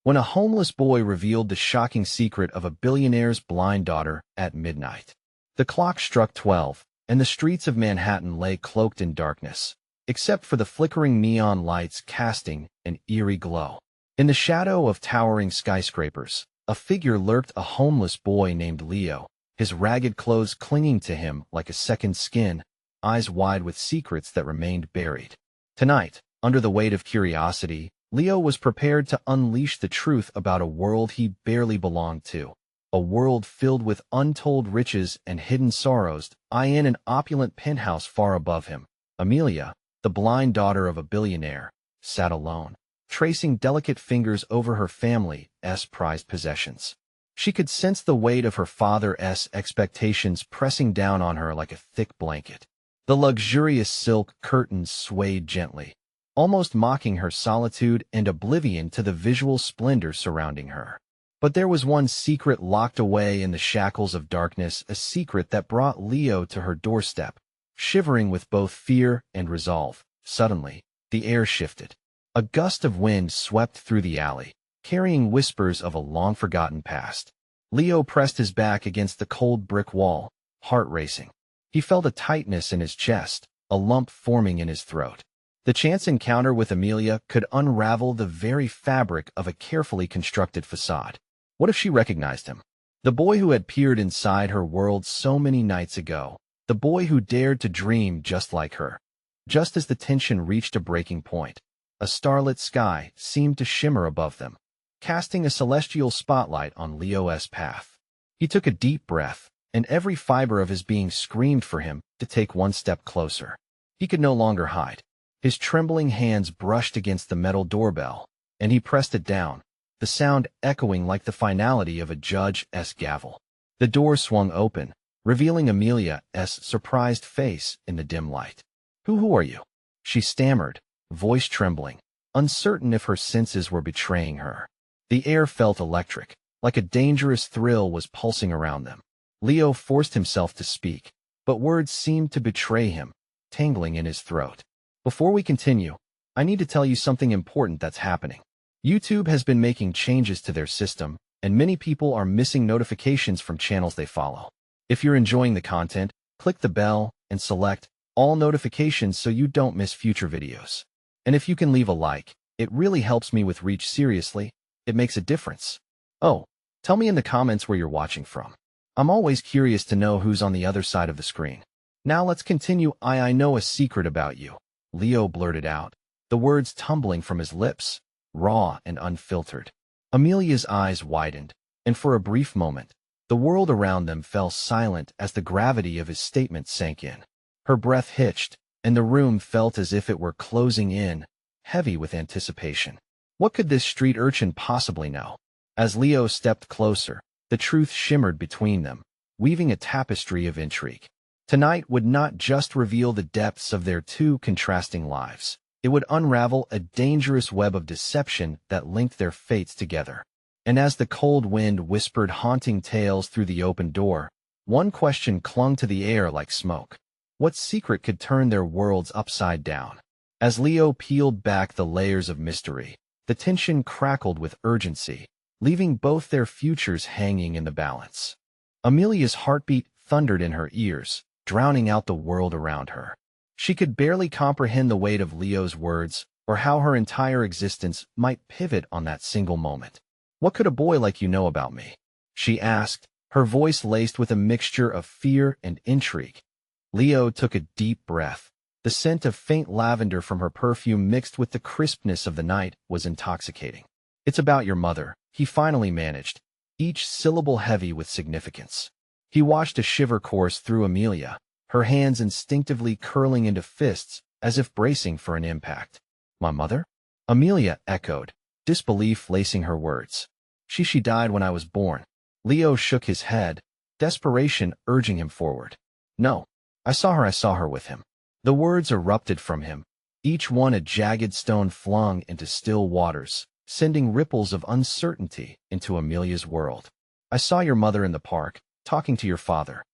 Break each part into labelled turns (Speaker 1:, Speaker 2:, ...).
Speaker 1: when a homeless boy revealed the shocking secret of a billionaire's blind daughter at midnight. The clock struck 12, and the streets of Manhattan lay cloaked in darkness, except for the flickering neon lights casting an eerie glow. In the shadow of towering skyscrapers, a figure lurked, a homeless boy named Leo, his ragged clothes clinging to him like a second skin, eyes wide with secrets that remained buried. Tonight, under the weight of curiosity, Leo was prepared to unleash the truth about a world he barely belonged to, a world filled with untold riches and hidden sorrows. In an opulent penthouse far above him, Amelia, the blind daughter of a billionaire, sat alone, tracing delicate fingers over her family's prized possessions. She could sense the weight of her father's expectations pressing down on her like a thick blanket. The luxurious silk curtains swayed gently, almost mocking her solitude and oblivion to the visual splendor surrounding her. But there was one secret locked away in the shackles of darkness, a secret that brought Leo to her doorstep, shivering with both fear and resolve. Suddenly, the air shifted. A gust of wind swept through the alley, carrying whispers of a long-forgotten past. Leo pressed his back against the cold brick wall, heart racing. He felt a tightness in his chest, a lump forming in his throat. The chance encounter with Amelia could unravel the very fabric of a carefully constructed facade. What if she recognized him? The boy who had peered inside her world so many nights ago. The boy who dared to dream just like her. Just as the tension reached a breaking point, a starlit sky seemed to shimmer above them, casting a celestial spotlight on Leo's path. He took a deep breath, and every fiber of his being screamed for him to take one step closer. He could no longer hide. His trembling hands brushed against the metal doorbell, and he pressed it down, the sound echoing like the finality of a judge's gavel. The door swung open, revealing Amelia's surprised face in the dim light. Who are you?" she stammered, voice trembling, uncertain if her senses were betraying her. The air felt electric, like a dangerous thrill was pulsing around them. Leo forced himself to speak, but words seemed to betray him, tangling in his throat. "Before we continue, I need to tell you something important that's happening. YouTube has been making changes to their system, and many people are missing notifications from channels they follow. If you're enjoying the content, click the bell and select all notifications so you don't miss future videos. And if you can leave a like, it really helps me with reach. Seriously, it makes a difference. Oh, tell me in the comments where you're watching from. I'm always curious to know who's on the other side of the screen. Now let's continue. I know a secret about you," Leo blurted out, the words tumbling from his lips, raw and unfiltered. Amelia's eyes widened, and for a brief moment, the world around them fell silent as the gravity of his statement sank in. Her breath hitched, and the room felt as if it were closing in, heavy with anticipation. What could this street urchin possibly know? As Leo stepped closer, the truth shimmered between them, weaving a tapestry of intrigue. Tonight would not just reveal the depths of their two contrasting lives. It would unravel a dangerous web of deception that linked their fates together. And as the cold wind whispered haunting tales through the open door, one question clung to the air like smoke. What secret could turn their worlds upside down? As Leo peeled back the layers of mystery, the tension crackled with urgency, leaving both their futures hanging in the balance. Amelia's heartbeat thundered in her ears, drowning out the world around her. She could barely comprehend the weight of Leo's words, or how her entire existence might pivot on that single moment. "What could a boy like you know about me?" she asked, her voice laced with a mixture of fear and intrigue. Leo took a deep breath. The scent of faint lavender from her perfume mixed with the crispness of the night was intoxicating. "It's about your mother," he finally managed, each syllable heavy with significance. He watched a shiver course through Amelia, her hands instinctively curling into fists as if bracing for an impact. "My mother?" Amelia echoed, disbelief lacing her words. She died when I was born." Leo shook his head, desperation urging him forward. "No, I saw her with him." The words erupted from him, each one a jagged stone flung into still waters, sending ripples of uncertainty into Amelia's world. "I saw your mother in the park, talking to your father."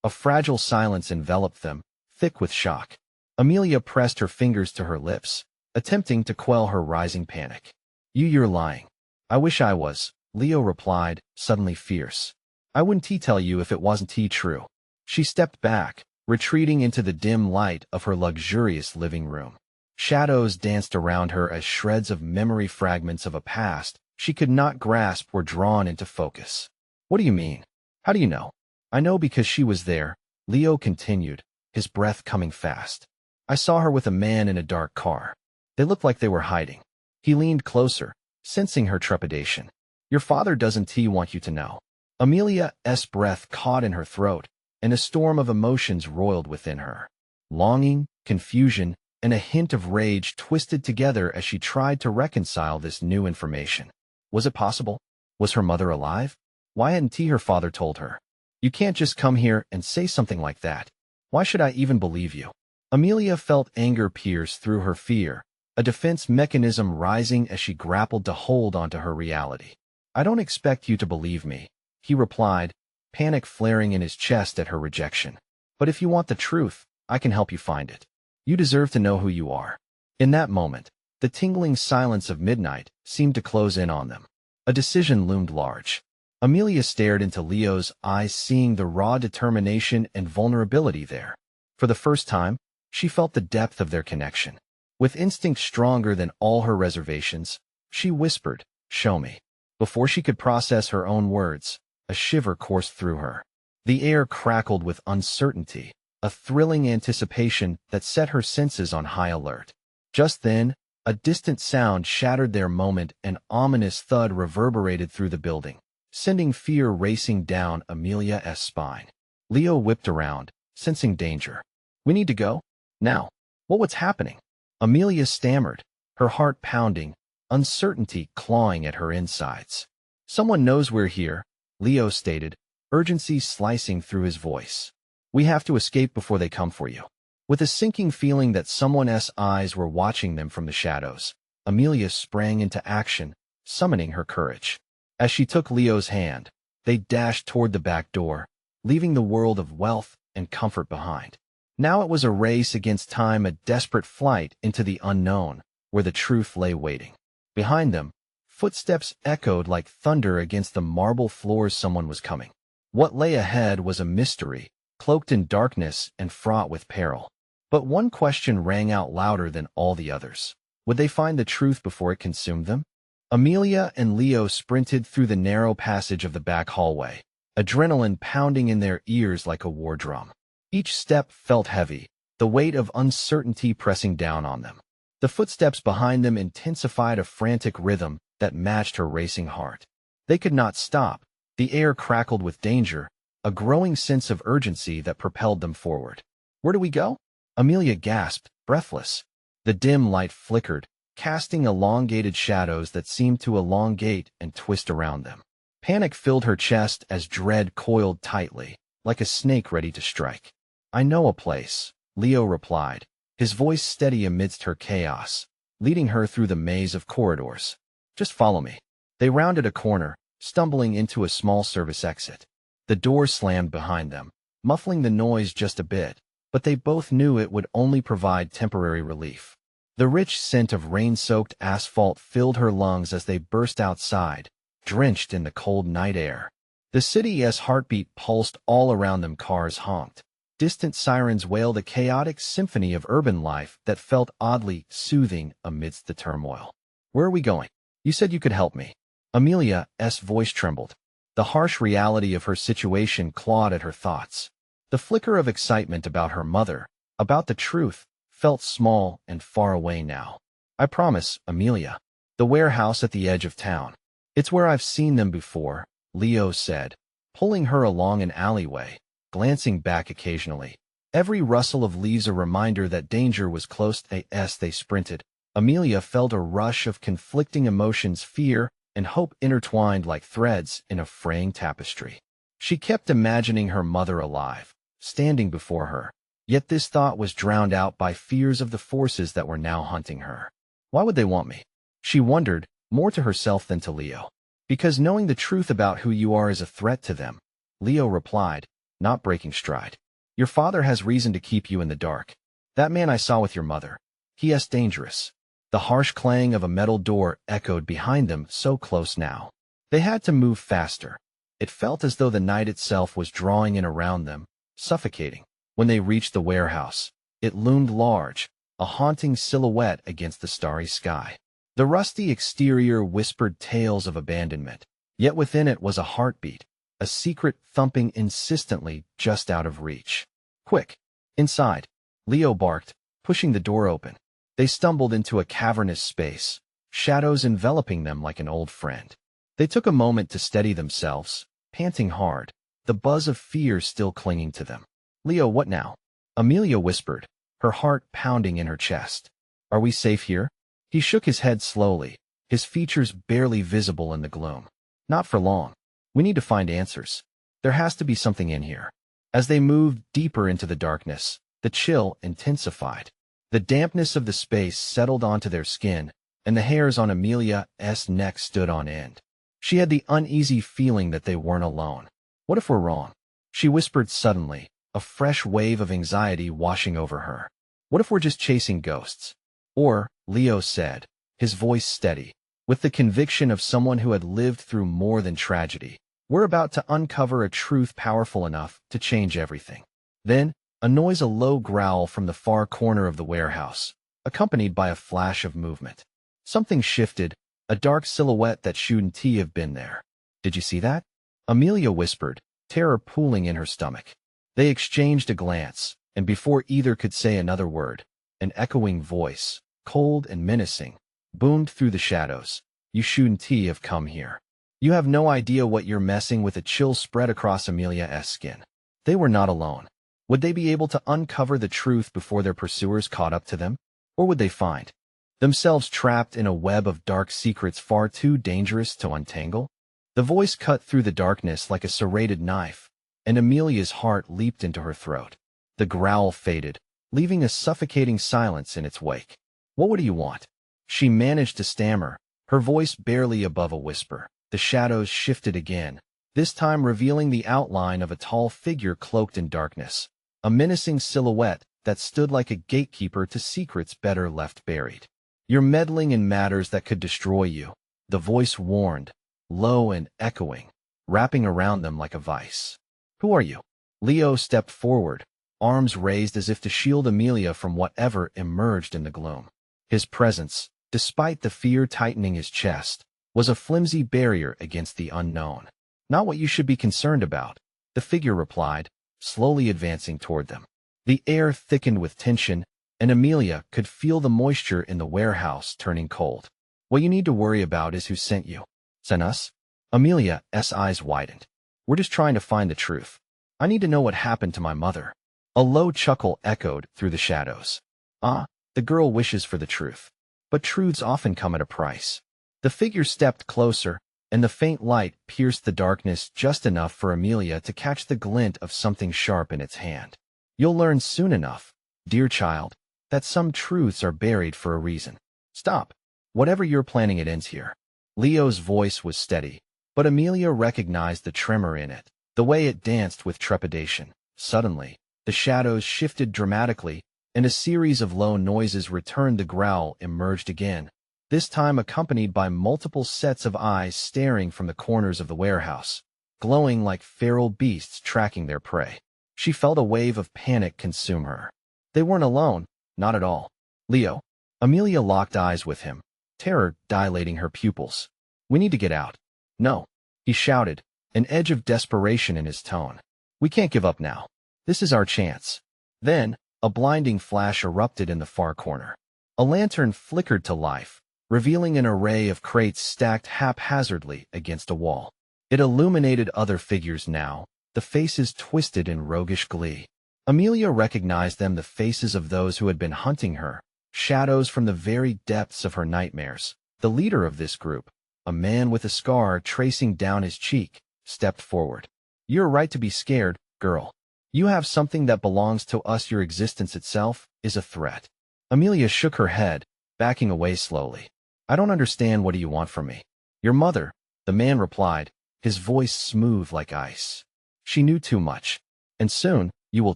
Speaker 1: A fragile silence enveloped them, thick with shock. Amelia pressed her fingers to her lips, attempting to quell her rising panic. You're lying." I wish I was, Leo replied, suddenly fierce. I wouldn't tell you if it wasn't true. She stepped back, retreating into the dim light of her luxurious living room. Shadows danced around her as shreds of memory fragments of a past she could not grasp were drawn into focus. What do you mean? How do you know? I know because she was there, Leo continued, his breath coming fast. I saw her with a man in a dark car. They looked like they were hiding. He leaned closer, sensing her trepidation. Your father doesn't want you to know. Amelia's breath caught in her throat, and a storm of emotions roiled within her. Longing, confusion, and a hint of rage twisted together as she tried to reconcile this new information. Was it possible? Was her mother alive? Why hadn't her father told her? You can't just come here and say something like that. Why should I even believe you? Amelia felt anger pierce through her fear, a defense mechanism rising as she grappled to hold onto her reality. I don't expect you to believe me, he replied, panic flaring in his chest at her rejection. But if you want the truth, I can help you find it. You deserve to know who you are. In that moment, the tingling silence of midnight seemed to close in on them. A decision loomed large. Amelia stared into Leo's eyes, seeing the raw determination and vulnerability there. For the first time, she felt the depth of their connection. With instinct stronger than all her reservations, she whispered, "Show me." Before she could process her own words, a shiver coursed through her. The air crackled with uncertainty, a thrilling anticipation that set her senses on high alert. Just then, a distant sound shattered their moment. An ominous thud reverberated through the building, sending fear racing down Amelia's spine. Leo whipped around, sensing danger. We need to go? Now. What's happening? Amelia stammered, her heart pounding, uncertainty clawing at her insides. Someone knows we're here, Leo stated, urgency slicing through his voice. We have to escape before they come for you. With a sinking feeling that someone's eyes were watching them from the shadows, Amelia sprang into action, summoning her courage. As she took Leo's hand, they dashed toward the back door, leaving the world of wealth and comfort behind. Now it was a race against time, a desperate flight into the unknown, where the truth lay waiting. Behind them, footsteps echoed like thunder against the marble floors. Someone was coming. What lay ahead was a mystery, cloaked in darkness and fraught with peril. But one question rang out louder than all the others. Would they find the truth before it consumed them? Amelia and Leo sprinted through the narrow passage of the back hallway, adrenaline pounding in their ears like a war drum. Each step felt heavy, the weight of uncertainty pressing down on them. The footsteps behind them intensified a frantic rhythm that matched her racing heart. They could not stop. The air crackled with danger, a growing sense of urgency that propelled them forward. Where do we go? Amelia gasped, breathless. The dim light flickered, casting elongated shadows that seemed to elongate and twist around them. Panic filled her chest as dread coiled tightly, like a snake ready to strike. I know a place, Leo replied, his voice steady amidst her chaos, leading her through the maze of corridors. Just follow me. They rounded a corner, stumbling into a small service exit. The door slammed behind them, muffling the noise just a bit, but they both knew it would only provide temporary relief. The rich scent of rain-soaked asphalt filled her lungs as they burst outside, drenched in the cold night air. The city's heartbeat pulsed all around them. Cars honked. Distant sirens wailed, a chaotic symphony of urban life that felt oddly soothing amidst the turmoil. Where are we going? You said you could help me. Amelia's voice trembled. The harsh reality of her situation clawed at her thoughts. The flicker of excitement about her mother, about the truth, felt small and far away now. I promise, Amelia. The warehouse at the edge of town. It's where I've seen them before, Leo said, pulling her along an alleyway, glancing back occasionally. Every rustle of leaves a reminder that danger was close. As they sprinted, Amelia felt a rush of conflicting emotions, fear and hope intertwined like threads in a fraying tapestry. She kept imagining her mother alive, standing before her, yet this thought was drowned out by fears of the forces that were now hunting her. Why would they want me? She wondered, more to herself than to Leo. Because knowing the truth about who you are is a threat to them, Leo replied, not breaking stride. Your father has reason to keep you in the dark. That man I saw with your mother, he is dangerous. The harsh clang of a metal door echoed behind them, so close now. They had to move faster. It felt as though the night itself was drawing in around them, suffocating. When they reached the warehouse, it loomed large, a haunting silhouette against the starry sky. The rusty exterior whispered tales of abandonment, yet within it was a heartbeat, a secret thumping insistently just out of reach. "Quick! Inside!" Leo barked, pushing the door open. They stumbled into a cavernous space, shadows enveloping them like an old friend. They took a moment to steady themselves, panting hard, the buzz of fear still clinging to them. "Leo, what now?" Amelia whispered, her heart pounding in her chest. "Are we safe here?" He shook his head slowly, his features barely visible in the gloom. "Not for long. We need to find answers. There has to be something in here." As they moved deeper into the darkness, the chill intensified. The dampness of the space settled onto their skin, and the hairs on Amelia's neck stood on end. She had the uneasy feeling that they weren't alone. "What if we're wrong?" She whispered suddenly, a fresh wave of anxiety washing over her. "What if we're just chasing ghosts?" "Or," Leo said, his voice steady, with the conviction of someone who had lived through more than tragedy, "we're about to uncover a truth powerful enough to change everything." Then, a low growl from the far corner of the warehouse, accompanied by a flash of movement. Something shifted, a dark silhouette that shouldn't have been there. "Did you see that?" Amelia whispered, terror pooling in her stomach. They exchanged a glance, and before either could say another word, an echoing voice, cold and menacing, boomed through the shadows. "You shouldn't have come here. You have no idea what you're messing with." A chill spread across Amelia's skin. They were not alone. Would they be able to uncover the truth before their pursuers caught up to them? Or would they find themselves trapped in a web of dark secrets far too dangerous to untangle? The voice cut through the darkness like a serrated knife, and Amelia's heart leaped into her throat. The growl faded, leaving a suffocating silence in its wake. "What do you want?" She managed to stammer, her voice barely above a whisper. The shadows shifted again, this time revealing the outline of a tall figure cloaked in darkness, a menacing silhouette that stood like a gatekeeper to secrets better left buried. "You're meddling in matters that could destroy you," the voice warned, low and echoing, wrapping around them like a vice. "Who are you?" Leo stepped forward, arms raised as if to shield Amelia from whatever emerged in the gloom. His presence, despite the fear tightening his chest, was a flimsy barrier against the unknown. "Not what you should be concerned about," the figure replied, slowly advancing toward them. The air thickened with tension, and Amelia could feel the moisture in the warehouse turning cold. "What you need to worry about is who sent you." "Sent us?" Amelia's eyes widened. "We're just trying to find the truth. I need to know what happened to my mother." A low chuckle echoed through the shadows. "Ah, the girl wishes for the truth. But truths often come at a price." The figure stepped closer, and the faint light pierced the darkness just enough for Amelia to catch the glint of something sharp in its hand. "You'll learn soon enough, dear child, that some truths are buried for a reason. Stop. Whatever you're planning, it ends here." Leo's voice was steady, but Amelia recognized the tremor in it, the way it danced with trepidation. Suddenly, the shadows shifted dramatically, and a series of low noises returned. The growl emerged again, this time accompanied by multiple sets of eyes staring from the corners of the warehouse, glowing like feral beasts tracking their prey. She felt a wave of panic consume her. They weren't alone, not at all. "Leo." Amelia locked eyes with him, terror dilating her pupils. "We need to get out." "No," he shouted, an edge of desperation in his tone. "We can't give up now. This is our chance." Then, a blinding flash erupted in the far corner. A lantern flickered to life, revealing an array of crates stacked haphazardly against a wall. It illuminated other figures now, the faces twisted in roguish glee. Amelia recognized them, the faces of those who had been hunting her, shadows from the very depths of her nightmares. The leader of this group, a man with a scar tracing down his cheek, stepped forward. "You're right to be scared, girl. You have something that belongs to us. Your existence itself is a threat." Amelia shook her head, backing away slowly. "I don't understand. What do you want from me?" "Your mother," the man replied, his voice smooth like ice. "She knew too much. And soon, you will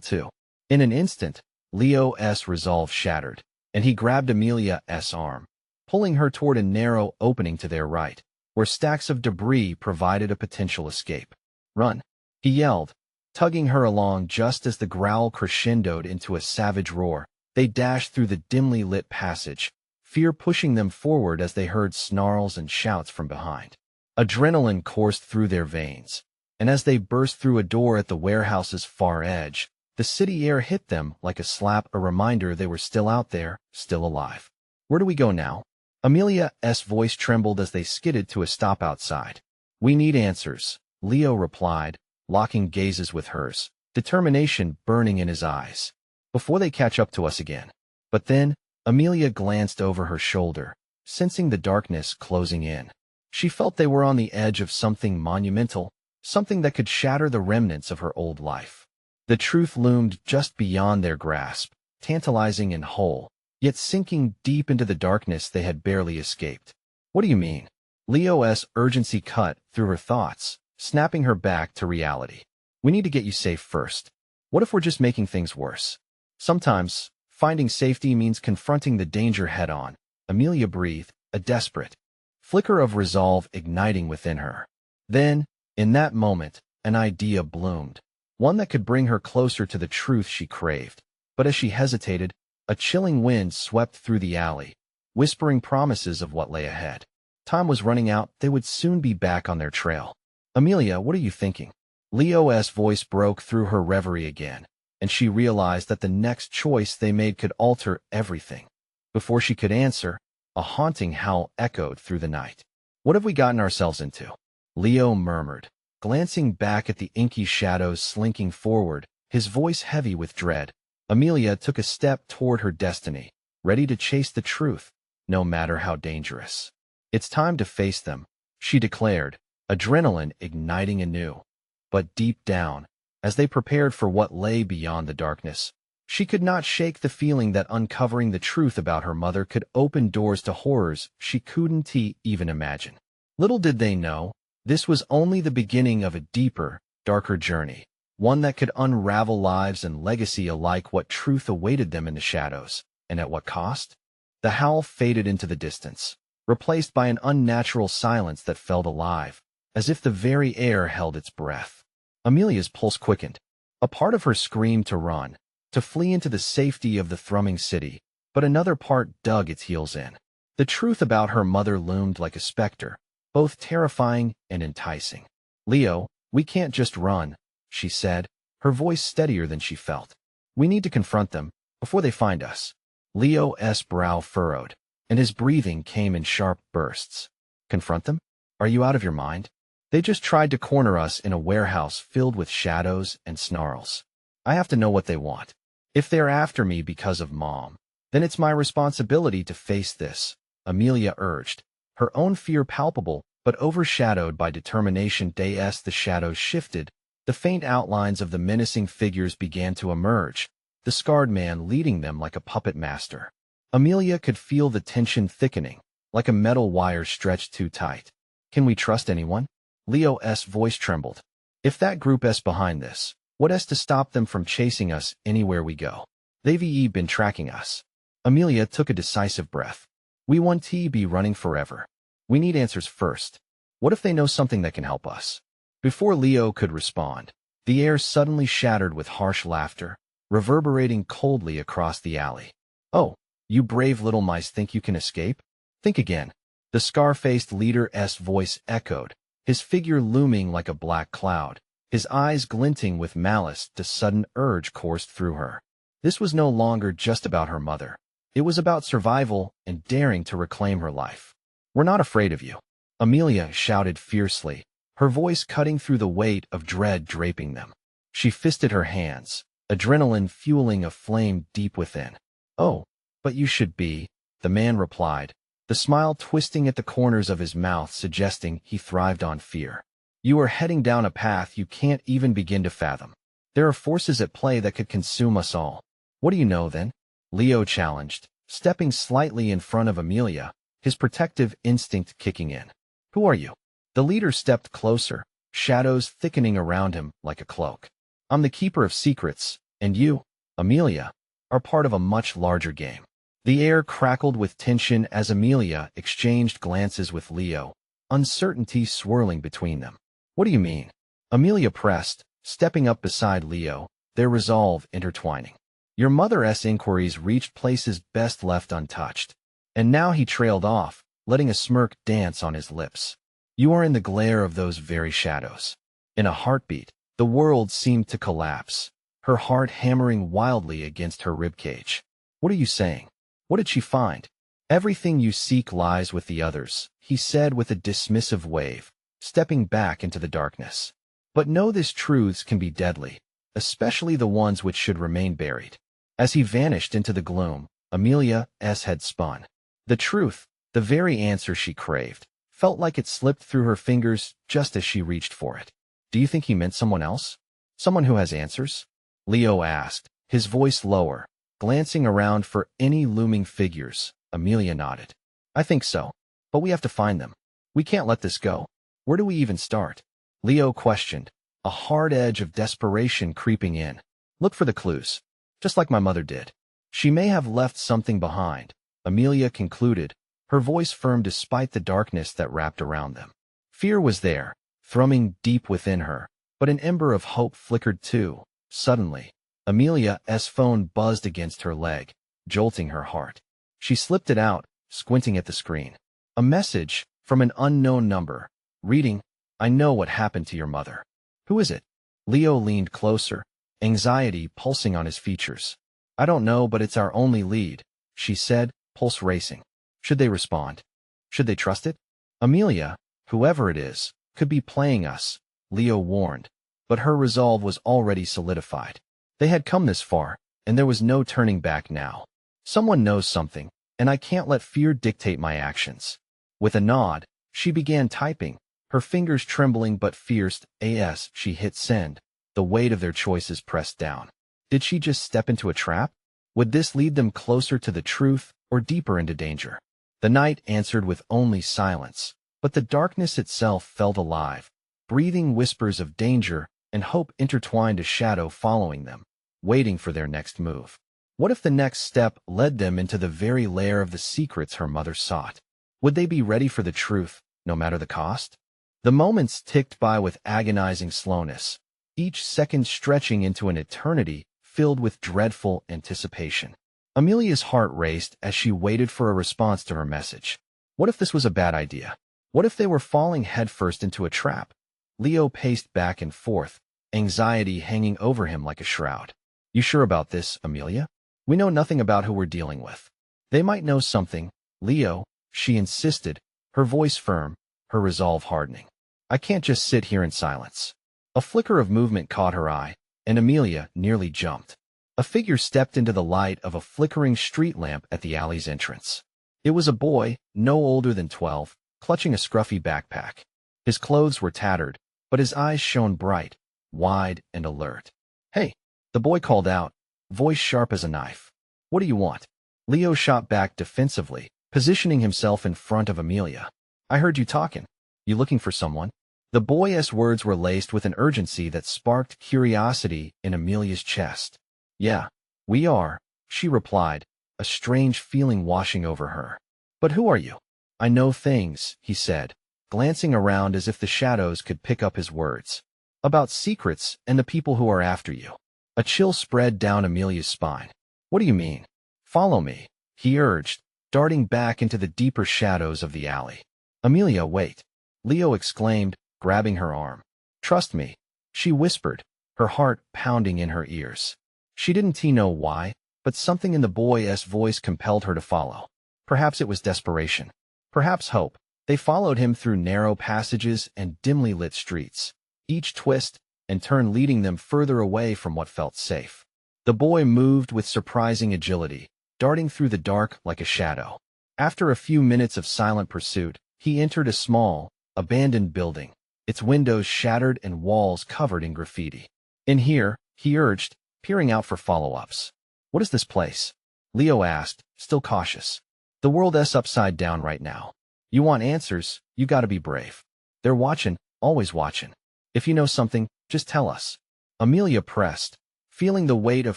Speaker 1: too." In an instant, Leo's resolve shattered, and he grabbed Amelia's arm, pulling her toward a narrow opening to their right, where stacks of debris provided a potential escape. "Run!" he yelled, tugging her along just as the growl crescendoed into a savage roar. They dashed through the dimly lit passage, fear pushing them forward as they heard snarls and shouts from behind. Adrenaline coursed through their veins, and as they burst through a door at the warehouse's far edge, the city air hit them like a slap, a reminder they were still out there, still alive. "Where do we go now?" Amelia's voice trembled as they skidded to a stop outside. "We need answers," Leo replied, locking gazes with hers, determination burning in his eyes. "Before they catch up to us again." But then, Amelia glanced over her shoulder, sensing the darkness closing in. She felt they were on the edge of something monumental, something that could shatter the remnants of her old life. The truth loomed just beyond their grasp, tantalizing and whole, yet sinking deep into the darkness they had barely escaped. "What do you mean?" Leo's urgency cut through her thoughts, snapping her back to reality. "We need to get you safe first. What if we're just making things worse?" "Sometimes, finding safety means confronting the danger head-on," Amelia breathed, a desperate flicker of resolve igniting within her. Then, in that moment, an idea bloomed, one that could bring her closer to the truth she craved. But as she hesitated, a chilling wind swept through the alley, whispering promises of what lay ahead. Time was running out, they would soon be back on their trail. "Amelia, what are you thinking?" Leo's voice broke through her reverie again, and she realized that the next choice they made could alter everything. Before she could answer, a haunting howl echoed through the night. "What have we gotten ourselves into?" Leo murmured, glancing back at the inky shadows slinking forward, his voice heavy with dread. Amelia took a step toward her destiny, ready to chase the truth, no matter how dangerous. "It's time to face them," she declared, adrenaline igniting anew. But deep down, as they prepared for what lay beyond the darkness, she could not shake the feeling that uncovering the truth about her mother could open doors to horrors she couldn't even imagine. Little did they know, this was only the beginning of a deeper, darker journey, one that could unravel lives and legacy alike. What truth awaited them in the shadows, and at what cost? The howl faded into the distance, replaced by an unnatural silence that felt alive, as if the very air held its breath. Amelia's pulse quickened. A part of her screamed to run, to flee into the safety of the thrumming city, but another part dug its heels in. The truth about her mother loomed like a specter, both terrifying and enticing. "Leo, we can't just run," she said, her voice steadier than she felt. "We need to confront them, before they find us." Leo's brow furrowed, and his breathing came in sharp bursts. "Confront them? Are you out of your mind? They just tried to corner us in a warehouse filled with shadows and snarls. I have to know what they want. If they're after me because of Mom, then it's my responsibility to face this," Amelia urged, her own fear palpable but overshadowed by determination. As the shadows shifted, the faint outlines of the menacing figures began to emerge, the scarred man leading them like a puppet master. Amelia could feel the tension thickening, like a metal wire stretched too tight. "Can we trust anyone?" Leo's voice trembled. "If that group is behind this, what is to stop them from chasing us anywhere we go? They've been tracking us." Amelia took a decisive breath. "We won't be running forever. We need answers first. What if they know something that can help us?" Before Leo could respond, the air suddenly shattered with harsh laughter, reverberating coldly across the alley. "Oh, you brave little mice think you can escape? Think again." The scar-faced leader's voice echoed, his figure looming like a black cloud, his eyes glinting with malice. The sudden urge coursed through her. This was no longer just about her mother. It was about survival and daring to reclaim her life. "We're not afraid of you," Amelia shouted fiercely, her voice cutting through the weight of dread draping them. She fisted her hands, adrenaline fueling a flame deep within. "Oh, but you should be," the man replied, the smile twisting at the corners of his mouth suggesting he thrived on fear. "You are heading down a path you can't even begin to fathom. There are forces at play that could consume us all." "What do you know, then?" Leo challenged, stepping slightly in front of Amelia, his protective instinct kicking in. "Who are you?" The leader stepped closer, shadows thickening around him like a cloak. "I'm the keeper of secrets, and you, Amelia, are part of a much larger game." The air crackled with tension as Amelia exchanged glances with Leo, uncertainty swirling between them. What do you mean? Amelia pressed, stepping up beside Leo, their resolve intertwining. Your mother's inquiries reached places best left untouched. And now he trailed off, letting a smirk dance on his lips. You are in the glare of those very shadows. In a heartbeat, the world seemed to collapse, her heart hammering wildly against her ribcage. What are you saying? What did she find? Everything you seek lies with the others, he said with a dismissive wave, stepping back into the darkness. But know this: truths can be deadly, especially the ones which should remain buried. As he vanished into the gloom, Amelia's head spun. The truth, the very answer she craved, felt like it slipped through her fingers just as she reached for it. Do you think he meant someone else? Someone who has answers? Leo asked, his voice lower, glancing around for any looming figures. Amelia nodded. I think so, but we have to find them. We can't let this go. Where do we even start? Leo questioned, a hard edge of desperation creeping in. Look for the clues, just like my mother did. She may have left something behind, Amelia concluded, her voice firm despite the darkness that wrapped around them. Fear was there, thrumming deep within her, but an ember of hope flickered too. Suddenly, Amelia's phone buzzed against her leg, jolting her heart. She slipped it out, squinting at the screen. A message from an unknown number, reading, I know what happened to your mother. Who is it? Leo leaned closer, anxiety pulsing on his features. I don't know, but it's our only lead, she said, pulse racing. Should they respond? Should they trust it? Amelia, whoever it is, could be playing us, Leo warned, but her resolve was already solidified. They had come this far, and there was no turning back now. Someone knows something, and I can't let fear dictate my actions. With a nod, she began typing, her fingers trembling but fierce as she hit send, the weight of their choices pressed down. Did she just step into a trap? Would this lead them closer to the truth or deeper into danger? The night answered with only silence, but the darkness itself felt alive, breathing whispers of danger and hope intertwined, a shadow following them, waiting for their next move. What if the next step led them into the very lair of the secrets her mother sought? Would they be ready for the truth, no matter the cost? The moments ticked by with agonizing slowness, each second stretching into an eternity filled with dreadful anticipation. Amelia's heart raced as she waited for a response to her message. What if this was a bad idea? What if they were falling headfirst into a trap? Leo paced back and forth, anxiety hanging over him like a shroud. You sure about this, Amelia? We know nothing about who we're dealing with. They might know something, Leo, she insisted, her voice firm, her resolve hardening. I can't just sit here in silence. A flicker of movement caught her eye, and Amelia nearly jumped. A figure stepped into the light of a flickering street lamp at the alley's entrance. It was a boy, no older than 12, clutching a scruffy backpack. His clothes were tattered, but his eyes shone bright, wide, and alert. Hey, the boy called out, voice sharp as a knife. What do you want? Leo shot back defensively, positioning himself in front of Amelia. I heard you talking. You looking for someone? The boy's words were laced with an urgency that sparked curiosity in Amelia's chest. Yeah, we are, she replied, a strange feeling washing over her. But who are you? I know things, he said, glancing around as if the shadows could pick up his words. About secrets and the people who are after you. A chill spread down Amelia's spine. What do you mean? Follow me, he urged, darting back into the deeper shadows of the alley. Amelia, wait, Leo exclaimed, grabbing her arm. Trust me, she whispered, her heart pounding in her ears. She didn't know why, but something in the boy's voice compelled her to follow. Perhaps it was desperation. Perhaps hope. They followed him through narrow passages and dimly lit streets, each twist and turn leading them further away from what felt safe. The boy moved with surprising agility, darting through the dark like a shadow. After a few minutes of silent pursuit, he entered a small, abandoned building, its windows shattered and walls covered in graffiti. In here, he urged, peering out for follow-ups. What is this place? Leo asked, still cautious. The world's upside down right now. You want answers, you gotta be brave. They're watching, always watching. If you know something, just tell us. Amelia pressed, feeling the weight of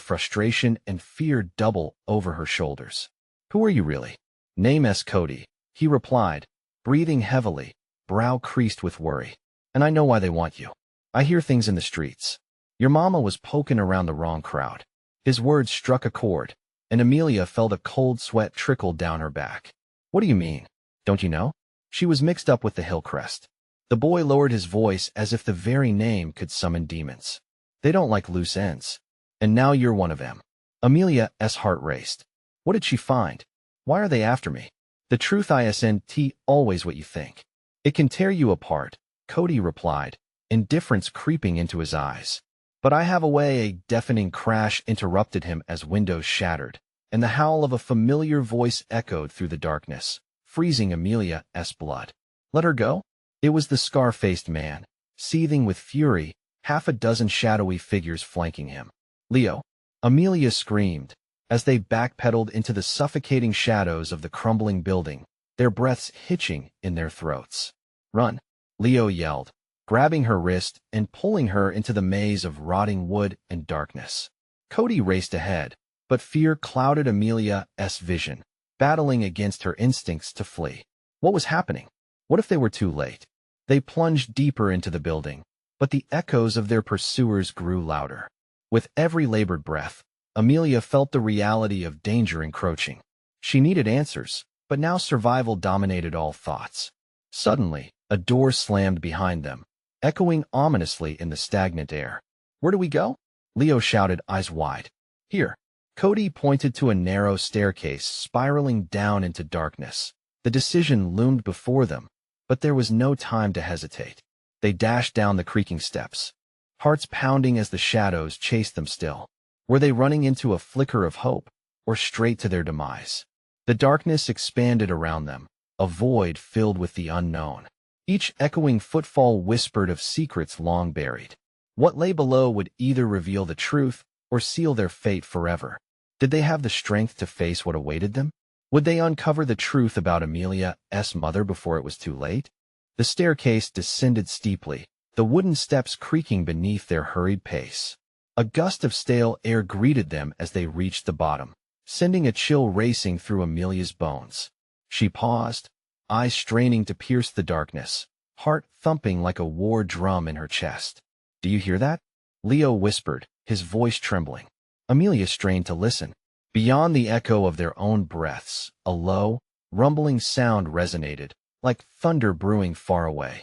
Speaker 1: frustration and fear double over her shoulders. Who are you really? Name's Cody, he replied, breathing heavily, brow creased with worry. And I know why they want you. I hear things in the streets. Your mama was poking around the wrong crowd. His words struck a chord, and Amelia felt a cold sweat trickle down her back. What do you mean? Don't you know? She was mixed up with the Hillcrest. The boy lowered his voice as if the very name could summon demons. They don't like loose ends. And now you're one of them. Amelia's heart raced. What did she find? Why are they after me? The truth isn't always what you think. It can tear you apart, Cody replied, indifference creeping into his eyes. But I have a way. A deafening crash interrupted him as windows shattered, and the howl of a familiar voice echoed through the darkness, freezing Amelia's blood. Let her go? It was the scar-faced man, seething with fury, half a dozen shadowy figures flanking him. Leo! Amelia screamed, as they backpedaled into the suffocating shadows of the crumbling building, their breaths hitching in their throats. Run! Leo yelled, grabbing her wrist and pulling her into the maze of rotting wood and darkness. Cody raced ahead, but fear clouded Amelia's vision, battling against her instincts to flee. What was happening? What if they were too late? They plunged deeper into the building, but the echoes of their pursuers grew louder. With every labored breath, Amelia felt the reality of danger encroaching. She needed answers, but now survival dominated all thoughts. Suddenly, a door slammed behind them, echoing ominously in the stagnant air. Where do we go? Leo shouted, eyes wide. Here. Cody pointed to a narrow staircase spiraling down into darkness. The decision loomed before them, but there was no time to hesitate. They dashed down the creaking steps, hearts pounding as the shadows chased them still. Were they running into a flicker of hope, or straight to their demise? The darkness expanded around them, a void filled with the unknown. Each echoing footfall whispered of secrets long buried. What lay below would either reveal the truth or seal their fate forever. Did they have the strength to face what awaited them? Would they uncover the truth about Amelia's mother before it was too late? The staircase descended steeply, the wooden steps creaking beneath their hurried pace. A gust of stale air greeted them as they reached the bottom, sending a chill racing through Amelia's bones. She paused, eyes straining to pierce the darkness, heart thumping like a war drum in her chest. Do you hear that? Leo whispered, his voice trembling. Amelia strained to listen. Beyond the echo of their own breaths, a low, rumbling sound resonated, like thunder brewing far away.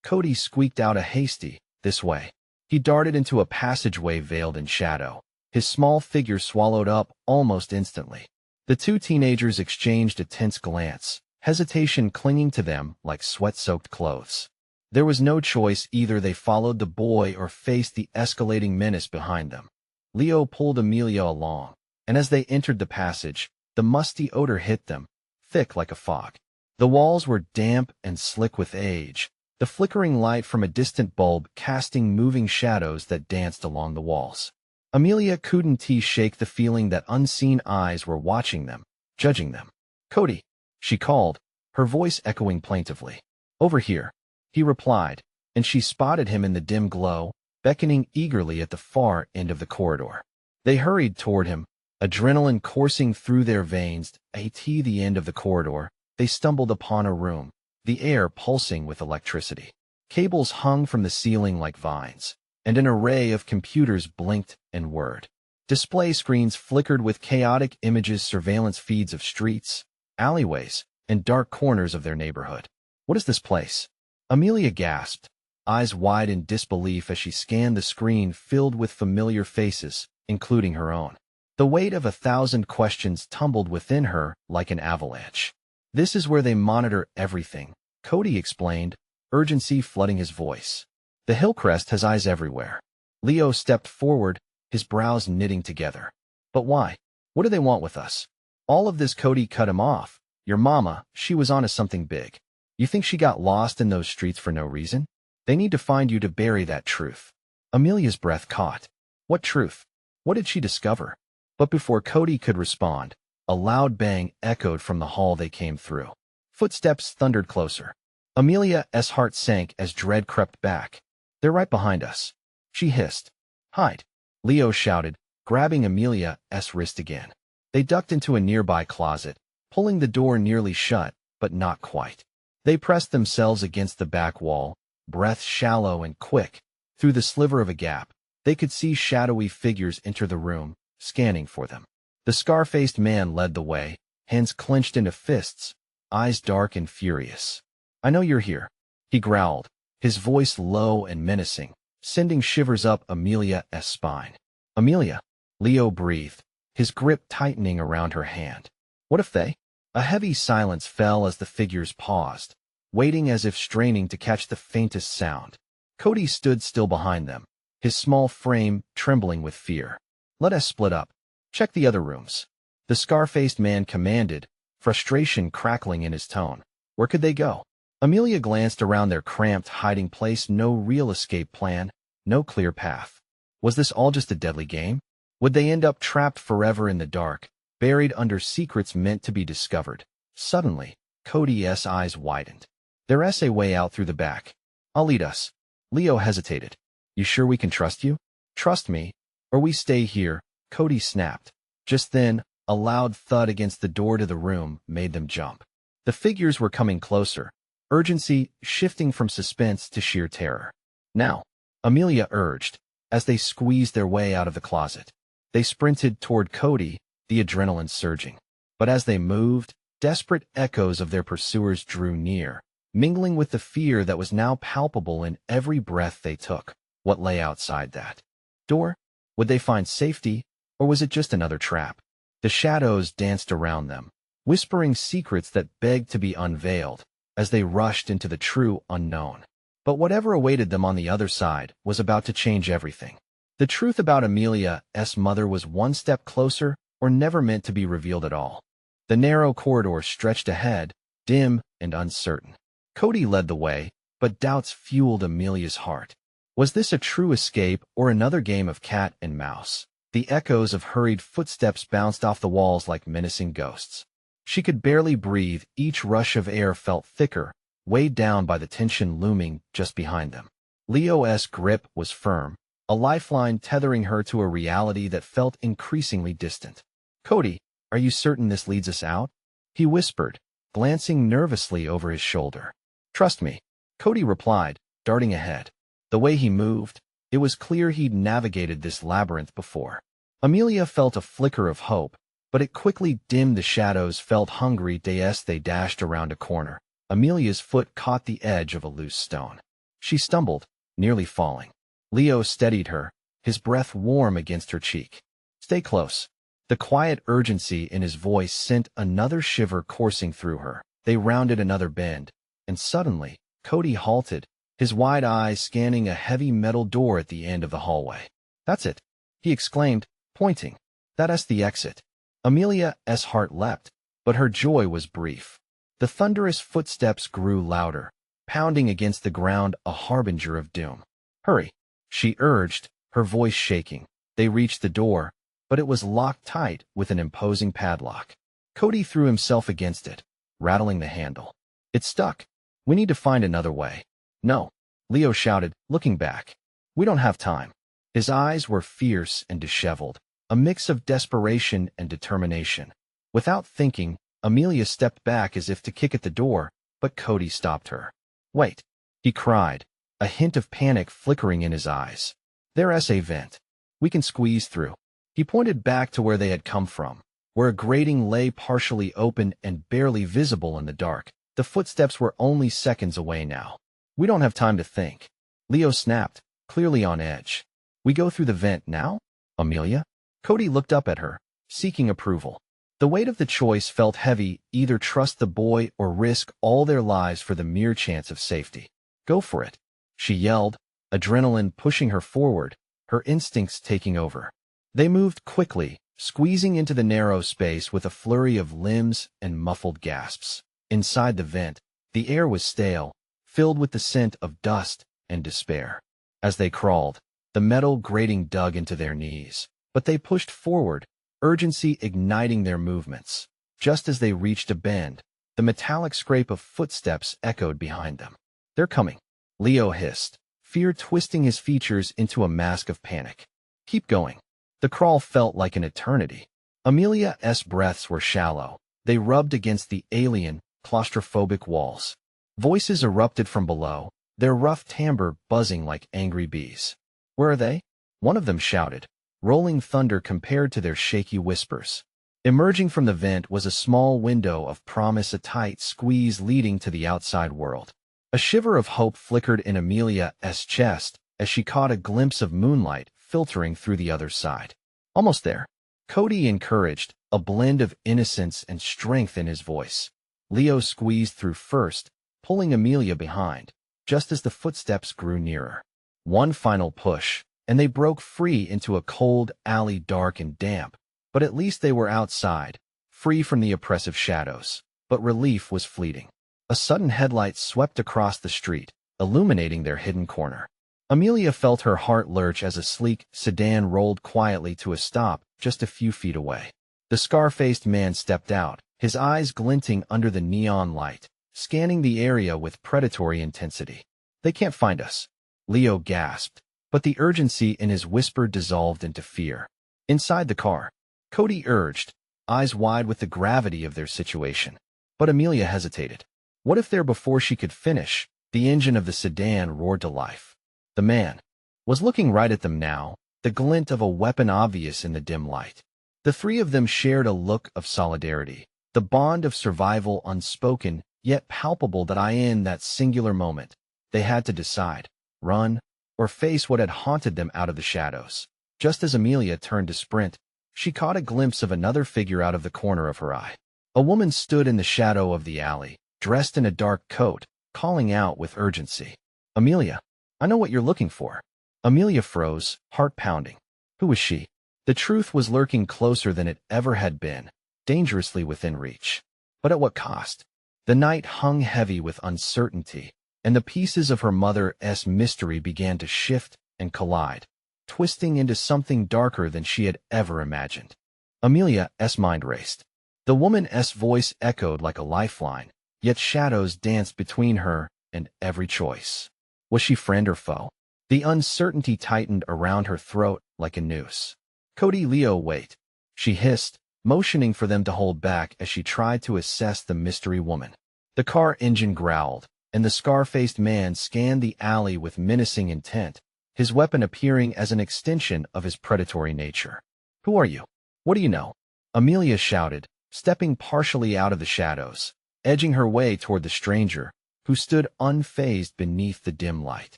Speaker 1: Cody squeaked out a hasty, "This way." He darted into a passageway veiled in shadow, his small figure swallowed up almost instantly. The two teenagers exchanged a tense glance, hesitation clinging to them like sweat-soaked clothes. There was no choice, either they followed the boy or faced the escalating menace behind them. Leo pulled Amelia along, and as they entered the passage, the musty odor hit them, thick like a fog. The walls were damp and slick with age, the flickering light from a distant bulb casting moving shadows that danced along the walls. Amelia couldn't shake the feeling that unseen eyes were watching them, judging them. "Cody," she called, her voice echoing plaintively. "Over here," he replied, and she spotted him in the dim glow, beckoning eagerly at the far end of the corridor. They hurried toward him, adrenaline coursing through their veins. At the end of the corridor, they stumbled upon a room, the air pulsing with electricity. Cables hung from the ceiling like vines, and an array of computers blinked and whirred. Display screens flickered with chaotic images, surveillance feeds of streets, alleyways, and dark corners of their neighborhood. "What is this place?" Amelia gasped, eyes wide in disbelief as she scanned the screen filled with familiar faces, including her own. The weight of 1,000 questions tumbled within her like an avalanche. "This is where they monitor everything," Cody explained, urgency flooding his voice. "The Hillcrest has eyes everywhere." Leo stepped forward, his brows knitting together. "But why? What do they want with us?" All of this, Cody cut him off. "Your mama, she was onto something big. You think she got lost in those streets for no reason? They need to find you to bury that truth." Amelia's breath caught. What truth? What did she discover? But before Cody could respond, a loud bang echoed from the hall they came through. Footsteps thundered closer. Amelia's heart sank as dread crept back. "They're right behind us," she hissed. "Hide," Leo shouted, grabbing Amelia's wrist again. They ducked into a nearby closet, pulling the door nearly shut, but not quite. They pressed themselves against the back wall, breaths shallow and quick. Through the sliver of a gap, they could see shadowy figures enter the room, scanning for them. The scar-faced man led the way, hands clenched into fists, eyes dark and furious. "I know you're here," he growled, his voice low and menacing, sending shivers up Amelia's spine. "Amelia," Leo breathed, his grip tightening around her hand. "What if they?" A heavy silence fell as the figures paused, waiting as if straining to catch the faintest sound. Cody stood still behind them, his small frame trembling with fear. "Let us split up. Check the other rooms," the scar-faced man commanded, frustration crackling in his tone. Where could they go? Amelia glanced around their cramped hiding place. No real escape plan, no clear path. Was this all just a deadly game? Would they end up trapped forever in the dark, buried under secrets meant to be discovered? Suddenly, Cody's eyes widened. "There's a way out through the back. I'll lead us." Leo hesitated. "You sure we can trust you?" "Trust me, or we stay here," Cody snapped. Just then, a loud thud against the door to the room made them jump. The figures were coming closer, urgency shifting from suspense to sheer terror. "Now," Amelia urged, as they squeezed their way out of the closet. They sprinted toward Cody, the adrenaline surging. But as they moved, desperate echoes of their pursuers drew near, mingling with the fear that was now palpable in every breath they took. What lay outside that door? Would they find safety, or was it just another trap? The shadows danced around them, whispering secrets that begged to be unveiled, as they rushed into the true unknown. But whatever awaited them on the other side was about to change everything. The truth about Amelia's mother was one step closer, or never meant to be revealed at all. The narrow corridor stretched ahead, dim and uncertain. Cody led the way, but doubts fueled Amelia's heart. Was this a true escape or another game of cat and mouse? The echoes of hurried footsteps bounced off the walls like menacing ghosts. She could barely breathe. Each rush of air felt thicker, weighed down by the tension looming just behind them. Leo's grip was firm, a lifeline tethering her to a reality that felt increasingly distant. "Cody, are you certain this leads us out?" he whispered, glancing nervously over his shoulder. "Trust me," Cody replied, darting ahead. The way he moved, it was clear he'd navigated this labyrinth before. Amelia felt a flicker of hope, but it quickly dimmed. The shadows felt hungry. They dashed around a corner. Amelia's foot caught the edge of a loose stone. She stumbled, nearly falling. Leo steadied her, his breath warm against her cheek. "Stay close." The quiet urgency in his voice sent another shiver coursing through her. They rounded another bend, and suddenly, Cody halted, his wide eyes scanning a heavy metal door at the end of the hallway. "That's it," he exclaimed, pointing. "That's the exit." Amelia's heart leapt, but her joy was brief. The thunderous footsteps grew louder, pounding against the ground, a harbinger of doom. "Hurry," she urged, her voice shaking. They reached the door, but it was locked tight with an imposing padlock. Cody threw himself against it, rattling the handle. "It's stuck. We need to find another way." "No," Leo shouted, looking back. "We don't have time." His eyes were fierce and disheveled, a mix of desperation and determination. Without thinking, Amelia stepped back as if to kick at the door, but Cody stopped her. "Wait," he cried, a hint of panic flickering in his eyes. "There's a vent. We can squeeze through." He pointed back to where they had come from, where a grating lay partially open and barely visible in the dark. The footsteps were only seconds away now. "We don't have time to think," Leo snapped, clearly on edge. "We go through the vent now, Amelia?" Cody looked up at her, seeking approval. The weight of the choice felt heavy, either trust the boy or risk all their lives for the mere chance of safety. "Go for it," she yelled, adrenaline pushing her forward, her instincts taking over. They moved quickly, squeezing into the narrow space with a flurry of limbs and muffled gasps. Inside the vent, the air was stale, filled with the scent of dust and despair. As they crawled, the metal grating dug into their knees, but they pushed forward, urgency igniting their movements. Just as they reached a bend, the metallic scrape of footsteps echoed behind them. "They're coming," Leo hissed, fear twisting his features into a mask of panic. "Keep going." The crawl felt like an eternity. Amelia's breaths were shallow, They rubbed against the alien, claustrophobic walls. Voices erupted from below, their rough timbre buzzing like angry bees. "Where are they?" one of them shouted, rolling thunder compared to their shaky whispers. Emerging from the vent was a small window of promise, a tight squeeze leading to the outside world. A shiver of hope flickered in Amelia's chest as she caught a glimpse of moonlight filtering through the other side. "Almost there," Cody encouraged, a blend of innocence and strength in his voice. Leo squeezed through first, pulling Amelia behind, just as the footsteps grew nearer. One final push, and they broke free into a cold alley, dark and damp, but at least they were outside, free from the oppressive shadows. But relief was fleeting. A sudden headlight swept across the street, illuminating their hidden corner. Amelia felt her heart lurch as a sleek sedan rolled quietly to a stop just a few feet away. The scar-faced man stepped out, his eyes glinting under the neon light, scanning the area with predatory intensity. "They can't find us," Leo gasped, but the urgency in his whisper dissolved into fear. Inside the car, Cody urged, eyes wide with the gravity of their situation. But Amelia hesitated. What if there before she could finish, the engine of the sedan roared to life? The man was looking right at them now, the glint of a weapon obvious in the dim light. The three of them shared a look of solidarity, the bond of survival unspoken, yet palpable that in that singular moment, they had to decide, run, or face what had haunted them out of the shadows. Just as Amelia turned to sprint, she caught a glimpse of another figure out of the corner of her eye. A woman stood in the shadow of the alley, dressed in a dark coat, calling out with urgency. "Amelia, I know what you're looking for." Amelia froze, heart pounding. Who was she? The truth was lurking closer than it ever had been, dangerously within reach. But at what cost? The night hung heavy with uncertainty, and the pieces of her mother's mystery began to shift and collide, twisting into something darker than she had ever imagined. Amelia's mind raced. The woman's voice echoed like a lifeline, yet shadows danced between her and every choice. Was she friend or foe? The uncertainty tightened around her throat like a noose. "Cody, Leo, wait," she hissed, motioning for them to hold back as she tried to assess the mystery woman. The car engine growled, and the scar-faced man scanned the alley with menacing intent, his weapon appearing as an extension of his predatory nature. "Who are you? What do you know?" Amelia shouted, stepping partially out of the shadows, edging her way toward the stranger, who stood unfazed beneath the dim light.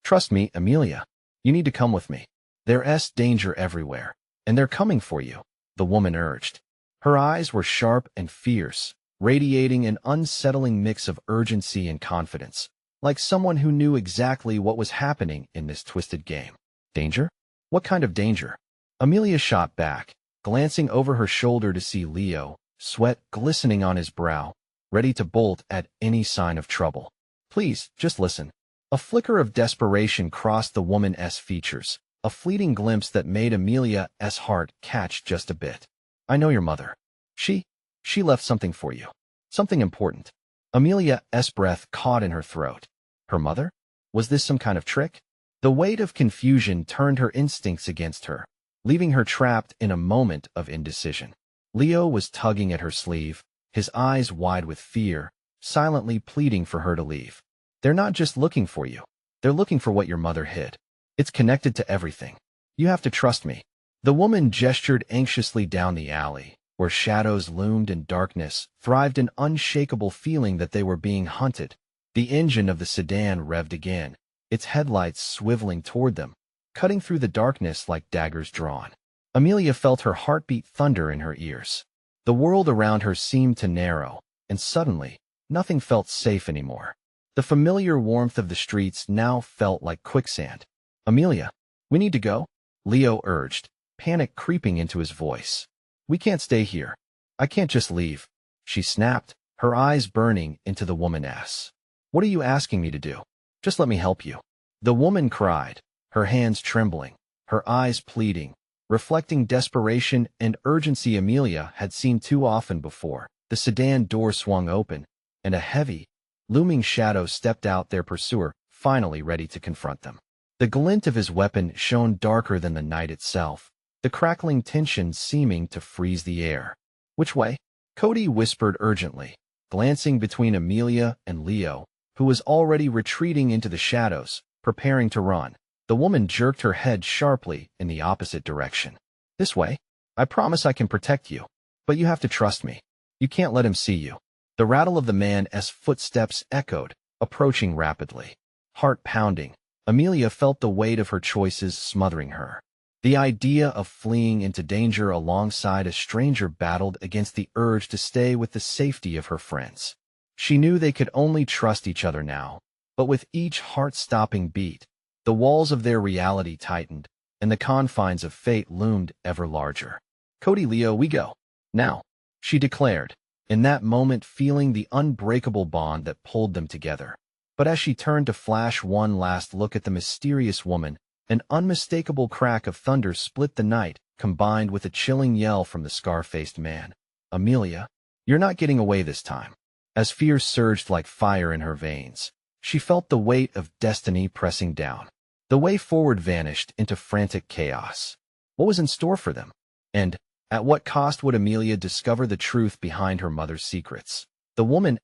Speaker 1: "Trust me, Amelia. You need to come with me. There's danger everywhere, and they're coming for you," the woman urged. Her eyes were sharp and fierce, radiating an unsettling mix of urgency and confidence, like someone who knew exactly what was happening in this twisted game. "Danger? What kind of danger?" Amelia shot back, glancing over her shoulder to see Leo, sweat glistening on his brow, ready to bolt at any sign of trouble. "Please, just listen." A flicker of desperation crossed the woman's features, a fleeting glimpse that made Amelia's heart catch just a bit. "I know your mother. She left something for you. Something important." Amelia's breath caught in her throat. Her mother? Was this some kind of trick? The weight of confusion turned her instincts against her, leaving her trapped in a moment of indecision. Leo was tugging at her sleeve, his eyes wide with fear, silently pleading for her to leave. "They're not just looking for you. They're looking for what your mother hid. It's connected to everything. You have to trust me." The woman gestured anxiously down the alley, where shadows loomed and darkness thrived an unshakable feeling that they were being hunted. The engine of the sedan revved again, its headlights swiveling toward them, cutting through the darkness like daggers drawn. Amelia felt her heartbeat thunder in her ears. The world around her seemed to narrow, and suddenly, nothing felt safe anymore. The familiar warmth of the streets now felt like quicksand. "Amelia, we need to go," Leo urged, panic creeping into his voice. "We can't stay here. I can't just leave," she snapped, her eyes burning into the woman's. "What are you asking me to do? Just let me help you." The woman cried, her hands trembling, her eyes pleading, reflecting desperation and urgency Amelia had seen too often before. The sedan door swung open, and a heavy, looming shadow stepped out, their pursuer, finally ready to confront them. The glint of his weapon shone darker than the night itself, the crackling tension seeming to freeze the air. "Which way?" Cody whispered urgently, glancing between Amelia and Leo, who was already retreating into the shadows, preparing to run. The woman jerked her head sharply in the opposite direction. This way? I promise I can protect you. But you have to trust me. You can't let him see you. The rattle of the man's footsteps echoed, approaching rapidly. Heart pounding, Amelia felt the weight of her choices smothering her. The idea of fleeing into danger alongside a stranger battled against the urge to stay with the safety of her friends. She knew they could only trust each other now, but with each heart-stopping beat, the walls of their reality tightened, and the confines of fate loomed ever larger. Cody, Leo, we go. Now, she declared, in that moment feeling the unbreakable bond that pulled them together. But as she turned to flash one last look at the mysterious woman, an unmistakable crack of thunder split the night, combined with a chilling yell from the scar-faced man. Amelia, you're not getting away this time. As fear surged like fire in her veins, she felt the weight of destiny pressing down. The way forward vanished into frantic chaos. What was in store for them? And at what cost would Amelia discover the truth behind her mother's secrets? The woman's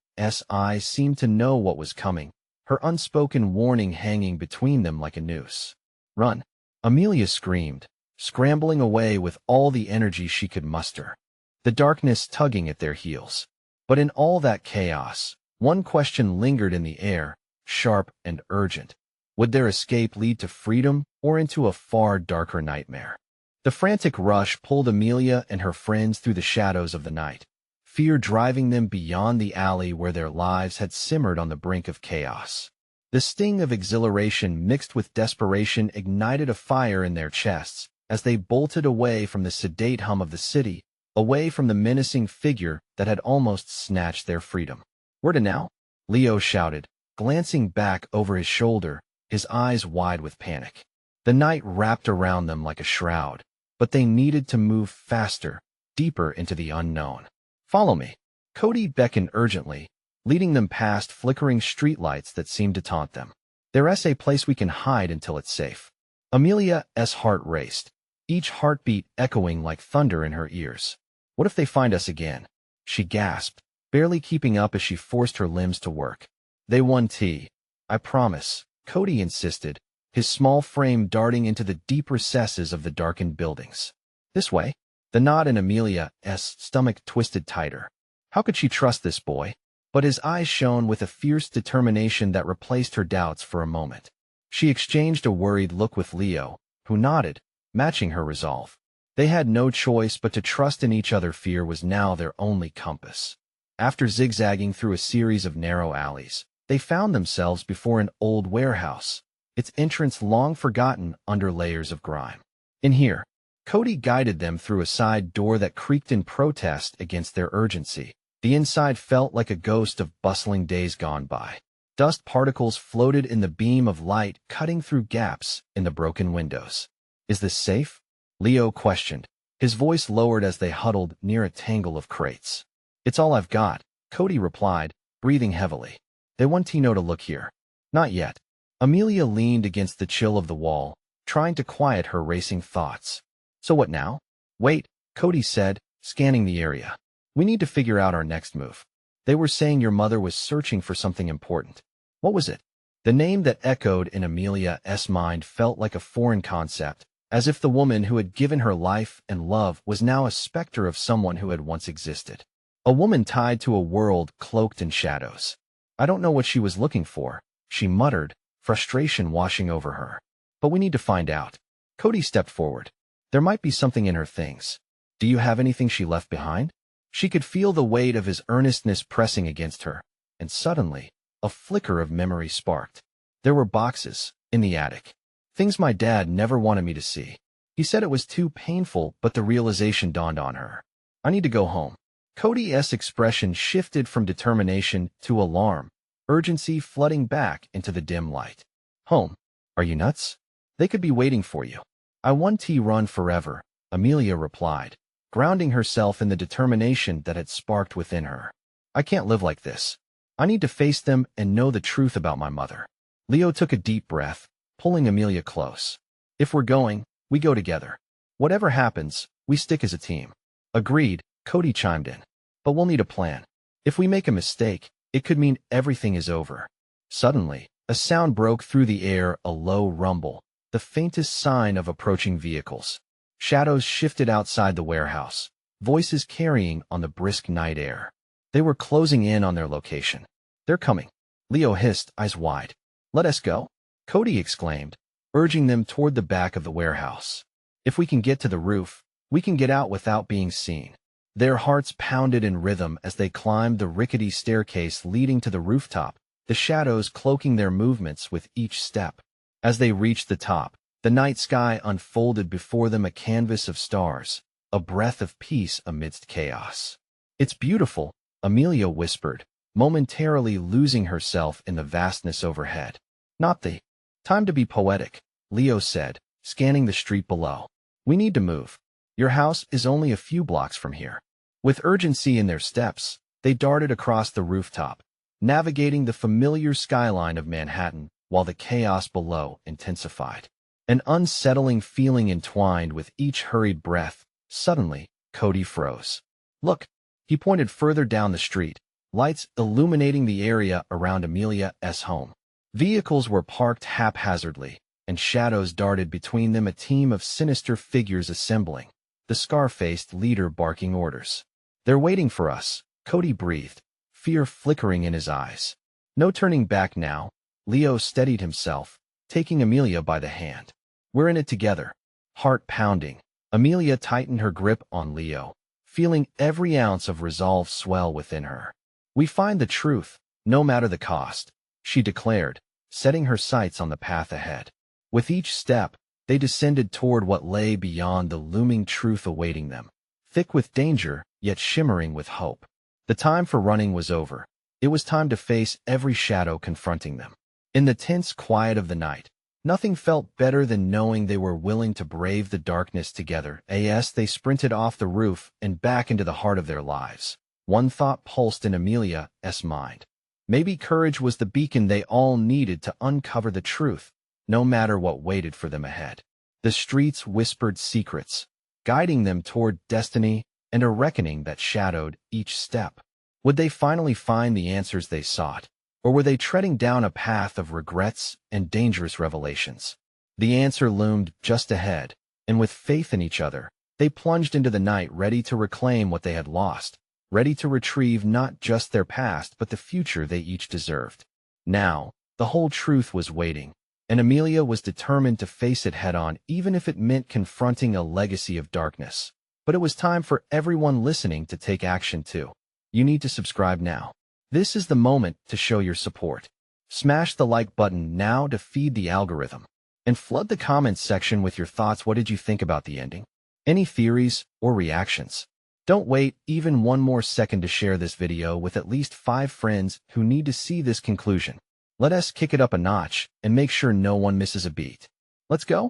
Speaker 1: eyes seemed to know what was coming, her unspoken warning hanging between them like a noose. Run! Amelia screamed, scrambling away with all the energy she could muster, the darkness tugging at their heels. But in all that chaos, one question lingered in the air, sharp and urgent. Would their escape lead to freedom or into a far darker nightmare? The frantic rush pulled Amelia and her friends through the shadows of the night, fear driving them beyond the alley where their lives had simmered on the brink of chaos. The sting of exhilaration mixed with desperation ignited a fire in their chests as they bolted away from the sedate hum of the city, away from the menacing figure that had almost snatched their freedom. Where to now? Leo shouted, glancing back over his shoulder, his eyes wide with panic. The night wrapped around them like a shroud, but they needed to move faster, deeper into the unknown. Follow me. Cody beckoned urgently, leading them past flickering streetlights that seemed to taunt them. There's a place we can hide until it's safe. Amelia's heart raced, each heartbeat echoing like thunder in her ears. What if they find us again? She gasped, barely keeping up as she forced her limbs to work. They won tea. I promise, Cody insisted, his small frame darting into the deep recesses of the darkened buildings. This way? The knot in Amelia's stomach twisted tighter. How could she trust this boy? But his eyes shone with a fierce determination that replaced her doubts for a moment. She exchanged a worried look with Leo, who nodded, matching her resolve. They had no choice but to trust in each other. Fear was now their only compass. After zigzagging through a series of narrow alleys, they found themselves before an old warehouse, its entrance long forgotten under layers of grime. In here, Cody guided them through a side door that creaked in protest against their urgency. The inside felt like a ghost of bustling days gone by. Dust particles floated in the beam of light, cutting through gaps in the broken windows. Is this safe? Leo questioned, his voice lowered as they huddled near a tangle of crates. It's all I've got, Cody replied, breathing heavily. They want Tino to look here. Not yet. Amelia leaned against the chill of the wall, trying to quiet her racing thoughts. So what now? Wait, Cody said, scanning the area. We need to figure out our next move. They were saying your mother was searching for something important. What was it? The name that echoed in Amelia's mind felt like a foreign concept, as if the woman who had given her life and love was now a specter of someone who had once existed. A woman tied to a world cloaked in shadows. I don't know what she was looking for, she muttered, frustration washing over her. But we need to find out. Cody stepped forward. There might be something in her things. Do you have anything she left behind? She could feel the weight of his earnestness pressing against her, and suddenly, a flicker of memory sparked. There were boxes, in the attic. Things my dad never wanted me to see. He said it was too painful, but the realization dawned on her. I need to go home. Cody's expression shifted from determination to alarm, urgency flooding back into the dim light. Home? Are you nuts? They could be waiting for you. I want to run forever, Amelia replied, grounding herself in the determination that had sparked within her. I can't live like this. I need to face them and know the truth about my mother. Leo took a deep breath, pulling Amelia close. If we're going, we go together. Whatever happens, we stick as a team. Agreed, Cody chimed in. but we'll need a plan. If we make a mistake, it could mean everything is over. Suddenly, a sound broke through the air, a low rumble, the faintest sign of approaching vehicles. Shadows shifted outside the warehouse, voices carrying on the brisk night air. They were closing in on their location. "They're coming," Leo hissed, eyes wide. "Let us go," Cody exclaimed, urging them toward the back of the warehouse. "If we can get to the roof, we can get out without being seen." Their hearts pounded in rhythm as they climbed the rickety staircase leading to the rooftop, the shadows cloaking their movements with each step. As they reached the top, the night sky unfolded before them, a canvas of stars, a breath of peace amidst chaos. "It's beautiful," Amelia whispered, momentarily losing herself in the vastness overhead. "Not the time to be poetic," Leo said, scanning the street below. "We need to move. Your house is only a few blocks from here." With urgency in their steps, they darted across the rooftop, navigating the familiar skyline of Manhattan while the chaos below intensified. An unsettling feeling entwined with each hurried breath. Suddenly, Cody froze. "Look," he pointed further down the street, lights illuminating the area around Amelia's home. Vehicles were parked haphazardly, and shadows darted between them, a team of sinister figures assembling, the scar-faced leader barking orders. "They're waiting for us," Cody breathed, fear flickering in his eyes. No turning back now. Leo steadied himself, taking Amelia by the hand. "We're in it together." Heart pounding, Amelia tightened her grip on Leo, feeling every ounce of resolve swell within her. "We find the truth, no matter the cost," she declared, setting her sights on the path ahead. With each step, they descended toward what lay beyond, the looming truth awaiting them, thick with danger, yet shimmering with hope. The time for running was over. It was time to face every shadow confronting them. In the tense quiet of the night, nothing felt better than knowing they were willing to brave the darkness together. As they sprinted off the roof and back into the heart of their lives, one thought pulsed in Amelia's mind. Maybe courage was the beacon they all needed to uncover the truth, no matter what waited for them ahead. The streets whispered secrets, guiding them toward destiny and a reckoning that shadowed each step. Would they finally find the answers they sought, or were they treading down a path of regrets and dangerous revelations? The answer loomed just ahead, and with faith in each other, they plunged into the night, ready to reclaim what they had lost, ready to retrieve not just their past but the future they each deserved. Now, the whole truth was waiting, and Amelia was determined to face it head-on, even if it meant confronting a legacy of darkness. But it was time for everyone listening to take action too. You need to subscribe now. This is the moment to show your support. Smash the like button now to feed the algorithm. And flood the comments section with your thoughts. What did you think about the ending? Any theories or reactions? Don't wait even one more second to share this video with at least 5 friends who need to see this conclusion. Let us kick it up a notch and make sure no one misses a beat. Let's go.